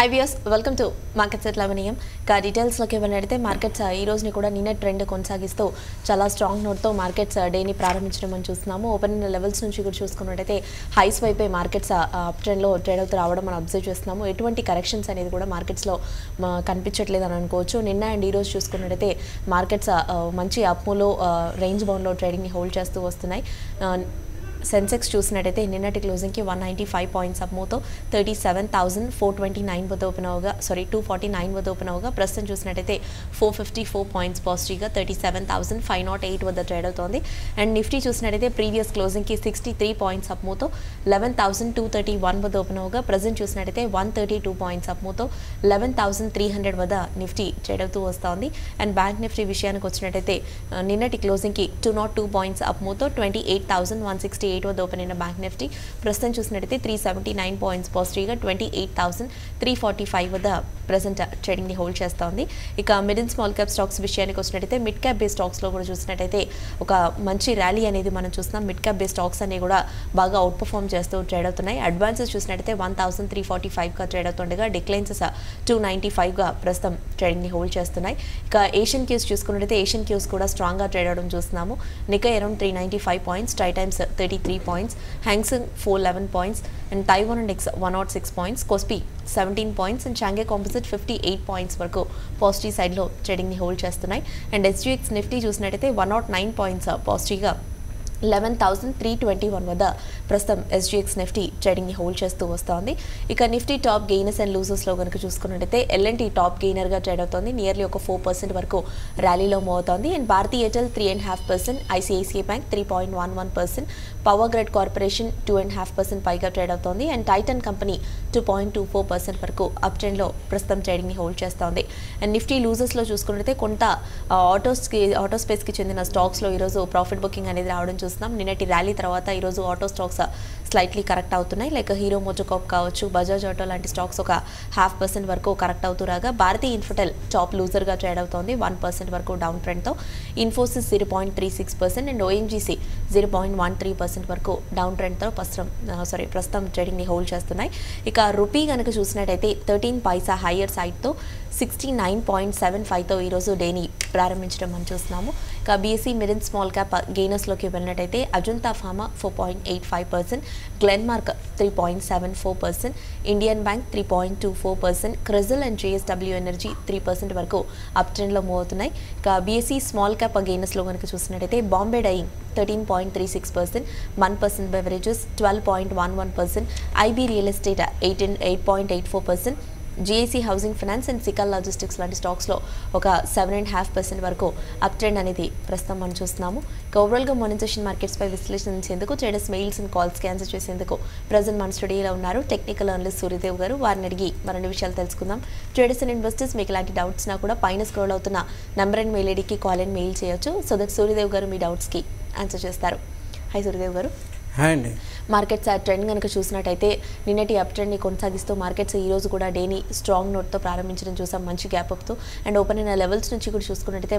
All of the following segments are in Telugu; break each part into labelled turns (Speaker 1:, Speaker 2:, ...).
Speaker 1: High viewers welcome to markets at 11 AM కా డీటెయిల్స్లోకి వెళ్ళినట్లయితే మార్కెట్స్ ఈ రోజుని కూడా నిన్న ట్రెండ్ కొనసాగిస్తూ చాలా స్ట్రాంగ్ నోట్తో మార్కెట్స్ డేని ప్రారంభించడం అని చూస్తున్నాము. ఓపెనింగ్ లెవెల్స్ నుంచి కూడా చూసుకున్నట్టయితే హైస్ వైపే మార్కెట్స్ అప్ ట్రెండ్లో ట్రేడ్ అవుతూ రావడం మనం అబ్జర్వ్ చేస్తున్నాము. ఎటువంటి కరెక్షన్స్ అనేది కూడా మార్కెట్స్లో కనిపించట్లేదు అని అనుకోవచ్చు. నిన్న అండ్ ఈ రోజు చూసుకున్నట్టయితే మార్కెట్స్ మంచి అప్మూలో రేంజ్ బౌండ్లో ట్రేడింగ్ని హోల్డ్ చేస్తూ వస్తున్నాయి. సెన్సెక్స్ చూసినట్టయితే నిన్నటి క్లోజింగ్కి 195 పాయింట్స్ అప్మూతో 37,429 వద్ద ఓపెన్ అవగా 249 వద్ద ఓపెన్ అవగా ప్రస్తుతం చూసినట్టయితే 454 పాయింట్స్ పాజిటివ్గా 37,508 వద్ద ట్రేడ్ అవుతోంది. అండ్ నిఫ్టీ చూసినట్టయితే ప్రీవియస్ క్లోజింగ్కి 63 పాయింట్స్ అప్మూతో 11,231 వద్ద ఓపెన్ అవగా ప్రజెంట్ చూసినట్టయితే 132 పాయింట్స్ అప్మూతో 11,300 వద్ద నిఫ్టీ ట్రేడ్ అవుతూ వస్తోంది. అండ్ బ్యాంక్ నిఫ్టీ విషయానికి వచ్చినట్టయితే నిన్నటి క్లోజింగ్కి 202 పాయింట్స్ అప్మూతో 28,168 వద్ద ఓపెన్ అయిన బ్యాంక్ నిఫ్టీ ప్రస్తుతం చూసినట్టయితే 379 పాయింట్స్ పాజిటివ్గా 28,345 వద్ద ప్రజెంట్ ట్రేడింగ్ని హోల్డ్ చేస్తోంది. ఇక mid and small cap stocks విషయానికి వచ్చినట్టయితే మిడ్ క్యాప్ బేస్ స్టాక్స్లో కూడా చూసినట్టయితే ఒక మంచి ర్యాలీ అనేది మనం చూస్తున్నాం. మిడ్ క్యాప్ బేస్ స్టాక్స్ అనేవి కూడా బాగా అవుట్ పర్ఫామ్ చేస్తూ ట్రేడ్ అవుతున్నాయి. అడ్వాన్సెస్ చూసినట్టయితే 1,345గా ట్రేడ్ అవుతుండగా డిక్లైన్సెస్ 295గా ప్రస్తుతం ట్రేడింగ్ని హోల్డ్ చేస్తున్నాయి. ఇక ఏషియన్ క్యూస్ చూసుకున్నట్టయితే ఏషియన్ క్యూస్ కూడా స్ట్రాంగ్గా ట్రేడ్ అవడం చూస్తున్నాము. నికై around 395 points, try times 33 points, Hang Seng 411 points, and Taiwan index 106 points, KOSPI 17 points, and Shanghai composite 58 points వరకు పాజిటివ్ సైడ్లో ట్రేడింగ్ని హోల్డ్ చేస్తున్నాయి. అండ్ ఎస్జీఎక్స్ నిఫ్టీ చూసినట్టయితే 109 పాయింట్స్ పాజిటివ్గా 11,321 వద్ద ప్రస్తుతం ఎస్జీఎక్స్ నిఫ్టీ ట్రేడింగ్ని హోల్డ్ చేస్తూ వస్తోంది. ఇక నిఫ్టీ టాప్ గెయినర్స్ అండ్ లూజర్స్లో కనుక చూసుకున్నట్టయితే ఎల్ఎన్టీ టాప్ గెయినర్గా ట్రేడ్ అవుతోంది. నియర్లీ ఒక 4% వరకు ర్యాలీలో మూవ్ అవుతోంది. And Bharti Airtel 3.5%, ICICI bank 3.11%, power grid corporation 2.5% పైగా ట్రేడ్ అవుతోంది. అండ్ టైటన్ కంపెనీ 2.24% వరకు అప్ ట్రెండ్లో ప్రస్తుతం ట్రేడింగ్ని హోల్డ్ చేస్తోంది. అండ్ నిఫ్టీ లూజర్స్లో చూసుకున్నట్టయితే కొంత ఆటో స్పేస్కి చెందిన స్టాక్స్లో ఈరోజు ప్రాఫిట్ బుకింగ్ అనేది రావడం చూస్తున్నాం. నిన్నటి ర్యాలీ తర్వాత ఈరోజు ఆటో స్టాక్స్ స్లైట్లీ కరెక్ట్ అవుతున్నాయి. లైక్ హీరో మోటోకార్ప్ కావచ్చు, బజాజ్ ఆటో లాంటి స్టాక్స్ ఒక 0.5% వరకు కరెక్ట్ అవుతూ రాగా భారతీ ఇన్ఫోటెల్ టాప్ లూజర్గా ట్రేడ్ అవుతోంది 1% వరకు డౌన్ ట్రెండ్తో. ఇన్ఫోసిస్ 0.36% అండ్ ఓఎన్జీసీ 0.13% వరకు డౌన్ ట్రెండ్తో ప్రస్తుతం ట్రేడింగ్ని హోల్డ్ చేస్తున్నాయి. ఇక రూపీ కనుక చూసినట్టయితే 13 పైసా హయ్యర్ సైడ్తో 69.75తో ఈరోజు డేని ప్రారంభించడం మనం చూస్తున్నాము. ఇక BSE mid and small cap గెయినర్స్లోకి వెళ్ళినట్టయితే Ajanta pharma 4.85%, Glenmark 3.74%, Indian bank 3.24%, Crisil and JSW energy 3% వరకు అప్ ట్రెండ్లో మూవ్ అవుతున్నాయి. ఇక బీఎస్సీ స్మాల్ క్యాప్ గెయినర్స్లో కనుక చూసినట్టయితే Bombay dyeing 13.36%, 1% beverages 12.11%, IB real estate 8.84%, GIC housing finance and Sical logistics లాంటి స్టాక్స్లో ఒక 7.5% వరకు అప్ ట్రెండ్ అనేది ప్రస్తుతం మనం చూస్తున్నాము. ఓవరాల్గా మానిటైజేషన్ మార్కెట్స్పై విశ్లేషించేందుకు ట్రేడర్స్ మెయిల్స్ అండ్ కాల్స్కి ఆన్సర్ చేసేందుకు ప్రజెంట్ మన స్టూడియోలో ఉన్నారు టెక్నికల్ అనలిస్ట్ సూర్యదేవ్ గారు. వారిని అడిగి మరిన్ని విషయాలు తెలుసుకుందాం. ట్రేడర్స్ అండ్ ఇన్వెస్టర్స్ మీకు ఇలాంటి డౌట్స్ నా కూడా పైన స్క్రోల్ అవుతున్న నెంబర్ అండ్ మెయిల్ ఐడికి కాల్ అండ్ మెయిల్ చేయొచ్చు. సో దట్ సూర్యదేవ్ గారు మీ డౌట్స్కి ఆన్సర్ చేస్తారు. హై సూర్యదేవ్ గారు.
Speaker 2: హాయ్ అండి.
Speaker 1: మార్కెట్స్ ఆ ట్రెండ్ కనుక చూసినట్టయితే నిన్నటి అప్ ట్రెండ్ని కొనసాగిస్తూ మార్కెట్స్ ఈ రోజు కూడా డేని స్ట్రాంగ్ నోట్తో ప్రారంభించడం చూసాం, మంచి గ్యాప్ అప్తో. అండ్ ఓపెన్ అయిన లెవెల్స్ నుంచి కూడా చూసుకున్నట్టయితే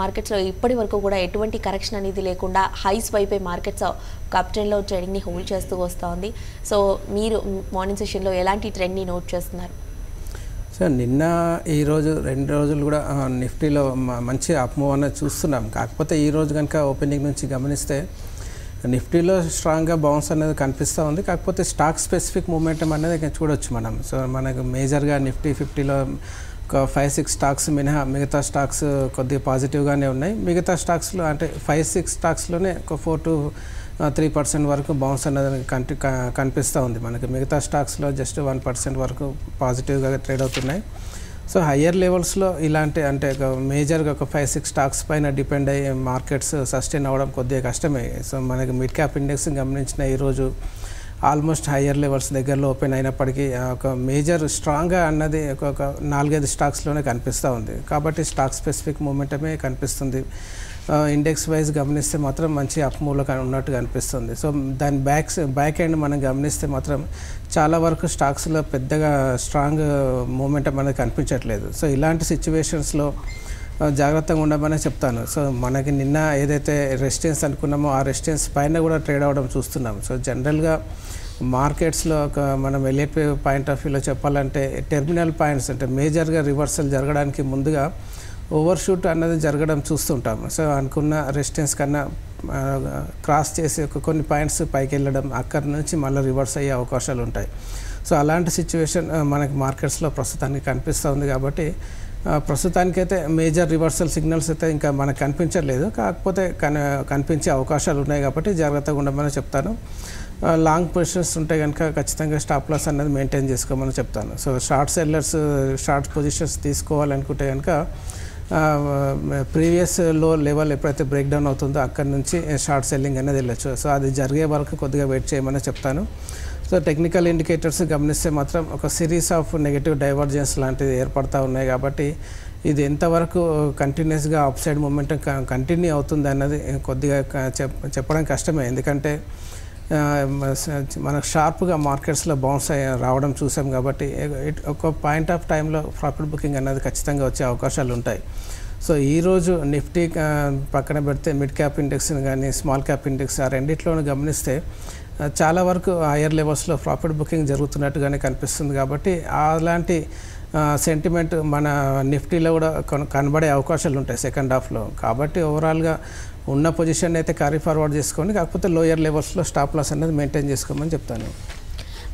Speaker 1: మార్కెట్స్లో ఇప్పటి వరకు కూడా ఎటువంటి కరెక్షన్ అనేది లేకుండా హైస్ వైపే మార్కెట్స్ ఒక అప్ ట్రెండ్లో ట్రేడింగ్ని హోల్డ్ చేస్తూ వస్తుంది. సో మీరు మార్నింగ్ సెషన్లో ఎలాంటి ట్రెండ్ని నోట్ చేస్తున్నారు?
Speaker 2: సార్ నిన్న ఈరోజు 2 రోజులు కూడా నిఫ్టీలో మంచి అప్ మూవ్ అనేది చూస్తున్నాం. కాకపోతే ఈరోజు కనుక ఓపెనింగ్ నుంచి గమనిస్తే నిఫ్టీలో స్ట్రాంగ్గా బౌన్స్ అనేది కనిపిస్తూ ఉంది. కాకపోతే స్టాక్ స్పెసిఫిక్ మూమెంటం అనేది చూడొచ్చు మనం. సో మనకు మేజర్గా నిఫ్టీ 50లో ఒక 5-6 స్టాక్స్ మినహా మిగతా స్టాక్స్ కొద్దిగా పాజిటివ్గానే ఉన్నాయి. మిగతా స్టాక్స్లో అంటే 5-6 స్టాక్స్లోనే ఒక 4-3% వరకు బౌన్స్ అనేది కనిపిస్తూ ఉంది మనకి. మిగతా స్టాక్స్లో జస్ట్ 1% వరకు పాజిటివ్గా ట్రేడ్ అవుతున్నాయి. సో హయ్యర్ లెవెల్స్లో ఇలాంటి అంటే మేజర్గా ఒక 5-6 స్టాక్స్ పైన డిపెండ్ అయ్యే మార్కెట్స్ సస్టైన్ అవ్వడం కొద్దిగా కష్టమే. సో మనకి మిడ్ క్యాప్ ఇండెక్స్ గమనించిన ఈరోజు ఆల్మోస్ట్ హయ్యర్ లెవెల్స్ దగ్గరలో ఓపెన్ అయినప్పటికీ ఒక మేజర్ స్ట్రాంగ్గా అన్నది ఒక 4-5 స్టాక్స్లోనే కనిపిస్తూ ఉంది. కాబట్టి స్టాక్ స్పెసిఫిక్ మూమెంటమే కనిపిస్తుంది. ఇండెక్స్ వైజ్ గమనిస్తే మాత్రం మంచి అప్ మూవ్లో ఉన్నట్టుగా అనిపిస్తుంది. సో దాని బ్యాక్ ఎండ్ మనం గమనిస్తే మాత్రం చాలా వరకు స్టాక్స్లో పెద్దగా స్ట్రాంగ్ మూమెంటం అనేది కనిపించట్లేదు. సో ఇలాంటి సిచ్యువేషన్స్లో జాగ్రత్తగా ఉండమని చెప్తాను. సో మనకి నిన్న ఏదైతే రెసిస్టెన్స్ అనుకున్నామో ఆ రెసిస్టెన్స్ పైన కూడా ట్రేడ్ అవ్వడం చూస్తున్నాం. సో జనరల్గా మార్కెట్స్లో ఒక మనం ఎలిట్ పాయింట్ ఆఫ్ వ్యూలో చెప్పాలంటే టెర్మినల్ పాయింట్స్ అంటే మేజర్గా రివర్సల్ జరగడానికి ముందుగా ఓవర్షూట్ అన్నది జరగడం చూస్తుంటాం. సో అనుకున్న రెసిస్టెన్స్ కన్నా క్రాస్ చేసి కొన్ని పాయింట్స్ పైకి వెళ్ళడం, అక్కడి నుంచి మళ్ళీ రివర్స్ అయ్యే అవకాశాలు ఉంటాయి. సో అలాంటి సిచ్యువేషన్ మనకి మార్కెట్స్లో ప్రస్తుతానికి కనిపిస్తుంది. కాబట్టి ప్రస్తుతానికైతే మేజర్ రివర్సల్ సిగ్నల్స్ అయితే ఇంకా మనకు కనిపించలేదు, కాకపోతే కనిపించే అవకాశాలు ఉన్నాయి. కాబట్టి జాగ్రత్తగా ఉండమని చెప్తాను. లాంగ్ పొజిషన్స్ ఉంటే కనుక ఖచ్చితంగా స్టాప్ లాస్ అనేది మెయింటైన్ చేసుకోమని చెప్తాను. So short sellers short positions తీసుకోవాలనుకుంటే కనుక ప్రీవియస్ లో లెవెల్ ఎప్పుడైతే బ్రేక్ డౌన్ అవుతుందో అక్కడి నుంచి షార్ట్ సెల్లింగ్ అనేది వెళ్ళచ్చు. సో అది జరిగే వరకు కొద్దిగా వెయిట్ చేయమని చెప్తాను. సో టెక్నికల్ ఇండికేటర్స్ గమనిస్తే మాత్రం ఒక సిరీస్ ఆఫ్ నెగటివ్ డైవర్జెన్స్ లాంటిది ఏర్పడతా ఉన్నాయి. కాబట్టి ఇది ఎంతవరకు కంటిన్యూస్గా అప్ సైడ్ మూమెంటం కంటిన్యూ అవుతుంది అన్నది కొద్దిగా చెప్పడం కష్టమే. ఎందుకంటే మనకు షార్ప్గా మార్కెట్స్లో బౌన్స్ రావడం చూసాం. కాబట్టి ఒక పాయింట్ ఆఫ్ టైంలో ప్రాఫిట్ బుకింగ్ అనేది ఖచ్చితంగా వచ్చే అవకాశాలు ఉంటాయి. సో ఈరోజు నిఫ్టీ పక్కన పెడితే మిడ్ క్యాప్ ఇండెక్స్ని కానీ స్మాల్ క్యాప్ ఇండెక్స్ ఆ రెండిట్లోనూ గమనిస్తే చాలా వరకు హయ్యర్ లెవెల్స్లో ప్రాఫిట్ బుకింగ్ జరుగుతున్నట్టుగానే కనిపిస్తుంది. కాబట్టి అలాంటి సెంటిమెంట్ మన నిఫ్టీలో కూడా కనబడే అవకాశాలు ఉంటాయి సెకండ్ హాఫ్లో. కాబట్టి ఓవరాల్గా ఉన్న పొజిషన్ అయితే క్యారీ ఫార్వర్డ్ చేసుకోండి, కాకపోతే లోయర్ లెవెల్స్లో స్టాప్ లాస్ అనేది మెయింటైన్ చేసుకోమని చెప్తాను.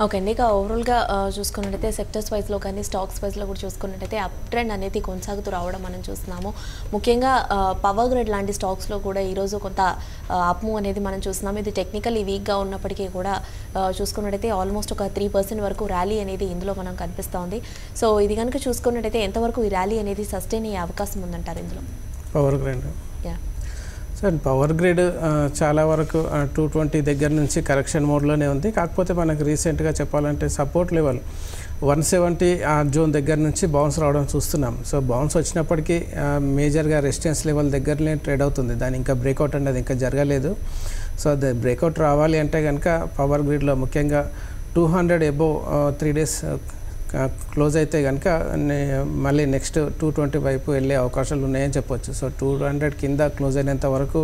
Speaker 1: ఓకే అండి, ఇక ఓవరాల్గా చూసుకున్నట్టయితే సెక్టర్స్ వైజ్లో కానీ స్టాక్స్ వైజ్లో కూడా చూసుకున్నట్టయితే అప్ ట్రెండ్ అనేది కొనసాగుతూ రావడం మనం చూస్తున్నాము. ముఖ్యంగా పవర్ గ్రిడ్ లాంటి స్టాక్స్లో కూడా ఈరోజు కొంత అప్ మూవ్ అనేది మనం చూస్తున్నాము. ఇది టెక్నికల్లీ వీక్గా ఉన్నప్పటికీ కూడా చూసుకున్నట్టయితే ఆల్మోస్ట్ ఒక 3% వరకు ర్యాలీ అనేది ఇందులో మనం కనిపిస్తోంది. సో ఇది కనుక చూసుకున్నట్టయితే ఎంతవరకు ఈ ర్యాలీ అనేది సస్టైన్ అయ్యే అవకాశం ఉందంటారు ఇందులో?
Speaker 2: Power grid sir, power grid చాలా వరకు 220 దగ్గర నుంచి కరెక్షన్ మోడ్లోనే ఉంది. కాకపోతే మనకు రీసెంట్గా చెప్పాలంటే సపోర్ట్ లెవెల్ 170 ఆ జోన్ దగ్గర నుంచి బౌన్స్ రావడం చూస్తున్నాం. సో బౌన్స్ వచ్చినప్పటికీ మేజర్గా రెసిస్టెన్స్ లెవెల్ దగ్గరనే ట్రేడ్ అవుతుంది. దాని ఇంకా బ్రేక్అవుట్ అనేది ఇంకా జరగలేదు. సో అది బ్రేక్అవుట్ రావాలి అంటే కనుక పవర్ గ్రిడ్లో ముఖ్యంగా 200 అబోవ్ 3 days క్లోజ్ అయితే కనుక మళ్ళీ నెక్స్ట్ 220 వైపు వెళ్ళే అవకాశాలు ఉన్నాయని చెప్పొచ్చు. సో 200 కింద క్లోజ్ అయినంత వరకు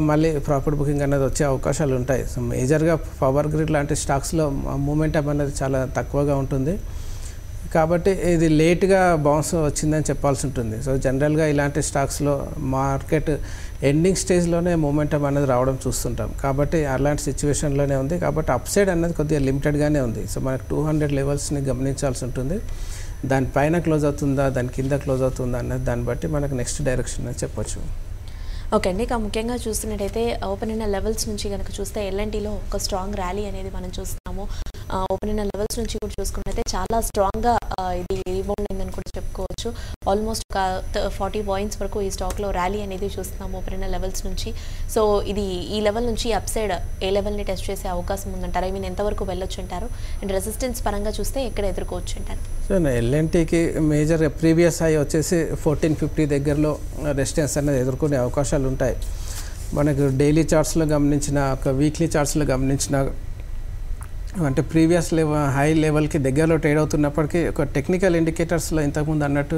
Speaker 2: మళ్ళీ ప్రాఫిట్ బుకింగ్ అనేది వచ్చే అవకాశాలు ఉంటాయి. సో మేజర్గా పవర్ గ్రిడ్ లాంటి స్టాక్స్లో మూమెంటం అనేది చాలా తక్కువగా ఉంటుంది. కాబట్టి ఇది లేట్గా బౌన్స్ వచ్చిందని చెప్పాల్సి ఉంటుంది. సో జనరల్గా ఇలాంటి స్టాక్స్లో మార్కెట్ ఎండింగ్ స్టేజ్లోనే మూమెంటం అనేది రావడం చూస్తుంటాం. కాబట్టి అలాంటి సిచ్యువేషన్లోనే ఉంది. కాబట్టి అప్ సైడ్ అనేది కొద్దిగా లిమిటెడ్గానే ఉంది. సో మనకు 200 లెవెల్స్ని గమనించాల్సి ఉంటుంది. దానిపైన క్లోజ్ అవుతుందా, దాని కింద క్లోజ్ అవుతుందా అన్నది దాన్ని బట్టి మనకు నెక్స్ట్ డైరెక్షన్ అని చెప్పొచ్చు.
Speaker 1: ఓకే అండి, ఇక ముఖ్యంగా చూస్తున్నట్టయితే ఓపెన్ అయిన లెవెల్స్ నుంచి కనుక చూస్తే ఎల్ఎన్టీలో ఒక స్ట్రాంగ్ ర్యాలీ అనేది మనం చూస్తున్నాము. ఓపెన్ అయిన లెవెల్స్ నుంచి కూడా చూసుకున్నట్టయితే చాలా స్ట్రాంగ్గా ఇది రీబౌండ్ అయిందని కూడా చెప్పుకోవచ్చు. ఆల్మోస్ట్ ఒక 40 పాయింట్స్ వరకు ఈ స్టాక్లో ర్యాలీ అనేది చూస్తున్నాము ఓపెన్ అయిన లెవెల్స్ నుంచి. సో ఇది ఈ లెవెల్ నుంచి అప్ సైడ్ ఏ లెవెల్ని టెస్ట్ చేసే అవకాశం ఉందంటారు? ఐ మీన్ ఎంతవరకు వెళ్ళొచ్చు అంటారు? అండ్ రెసిస్టెన్స్ పరంగా చూస్తే ఎక్కడ ఎదుర్కోవచ్చు అంటారు?
Speaker 2: సో ఎల్ఎన్టీకి మేజర్ ప్రీవియస్ హై వచ్చేసి 1450 దగ్గరలో రెసిస్టెన్స్ అనేది ఎదుర్కొనే అవకాశాలు ఉంటాయి. మనకు డైలీ చార్ట్స్లో గమనించిన, ఒక వీక్లీ చార్ట్స్లో గమనించిన అంటే ప్రీవియస్ హై లెవెల్కి దగ్గరలో ట్రేడ్ అవుతున్నప్పటికీ ఒక టెక్నికల్ ఇండికేటర్స్లో ఇంతకుముందు అన్నట్టు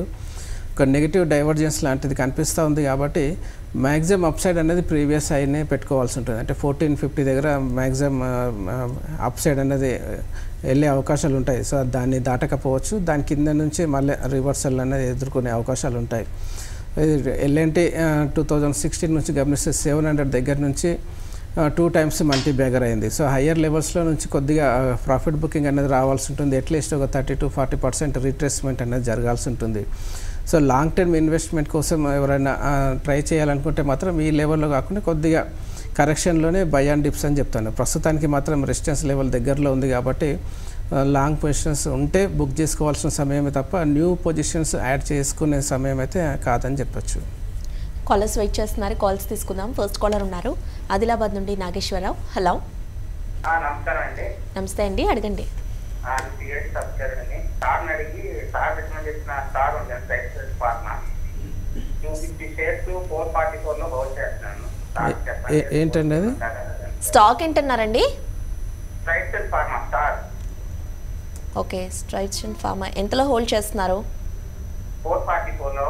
Speaker 2: ఒక నెగిటివ్ డైవర్జెన్స్ లాంటిది కనిపిస్తూ ఉంది. కాబట్టి మ్యాక్సిమం అప్ సైడ్ అనేది ప్రీవియస్ హైనే పెట్టుకోవాల్సి ఉంటుంది. అంటే 1450 దగ్గర మ్యాక్సిమం అప్ సైడ్ అనేది వెళ్ళే అవకాశాలు ఉంటాయి. సో దాన్ని దాటకపోవచ్చు. దాని కింద నుంచి మళ్ళీ రివర్సల్ అనేది ఎదుర్కొనే అవకాశాలు ఉంటాయి. ఎల్ఎన్టీ 2016 నుంచి గమనిస్తే 700 దగ్గర నుంచి 2 times మల్టీ బ్యాగర్ అయింది. సో హయ్యర్ లెవెల్స్లో నుంచి కొద్దిగా ప్రాఫిట్ బుకింగ్ అనేది రావాల్సి ఉంటుంది. అట్లీస్ట్ ఒక 30-40% రీట్రేస్మెంట్ అనేది జరగాల్సి ఉంటుంది. సో లాంగ్ టర్మ్ ఇన్వెస్ట్మెంట్ కోసం ఎవరైనా ట్రై చేయాలనుకుంటే మాత్రం ఈ లెవెల్లో కాకుండా కొద్దిగా కరెక్షన్లోనే బై అండ్ డిప్స్ అని చెప్తాను. ప్రస్తుతానికి మాత్రం రెసిస్టెన్స్ లెవెల్ దగ్గరలో ఉంది. కాబట్టి లాంగ్ పొజిషన్స్ ఉంటే బుక్ చేసుకోవాల్సిన సమయమే తప్ప న్యూ పొజిషన్స్ యాడ్ చేసుకునే సమయం అయితే కాదని చెప్పచ్చు.
Speaker 1: కాలర్స్ వెయిట్ చేస్తున్నారు, కాల్స్ తీసుకుందాం. ఫస్ట్ కాలర్ ఉన్నారు ఆదిలాబాద్ నుండి నాగేశ్వరరావు. హలో,
Speaker 3: నమస్కారం అండి.
Speaker 1: నమస్తే అండి, అడగండి.
Speaker 2: ఏంటండి అది?
Speaker 1: స్టాక్ ఏంటన్నారండి? ఓకే, స్ట్రైట్స్ అండ్ ఫార్మా ఎంతలో హోల్డ్ చేస్తున్నారు?
Speaker 3: 444లో.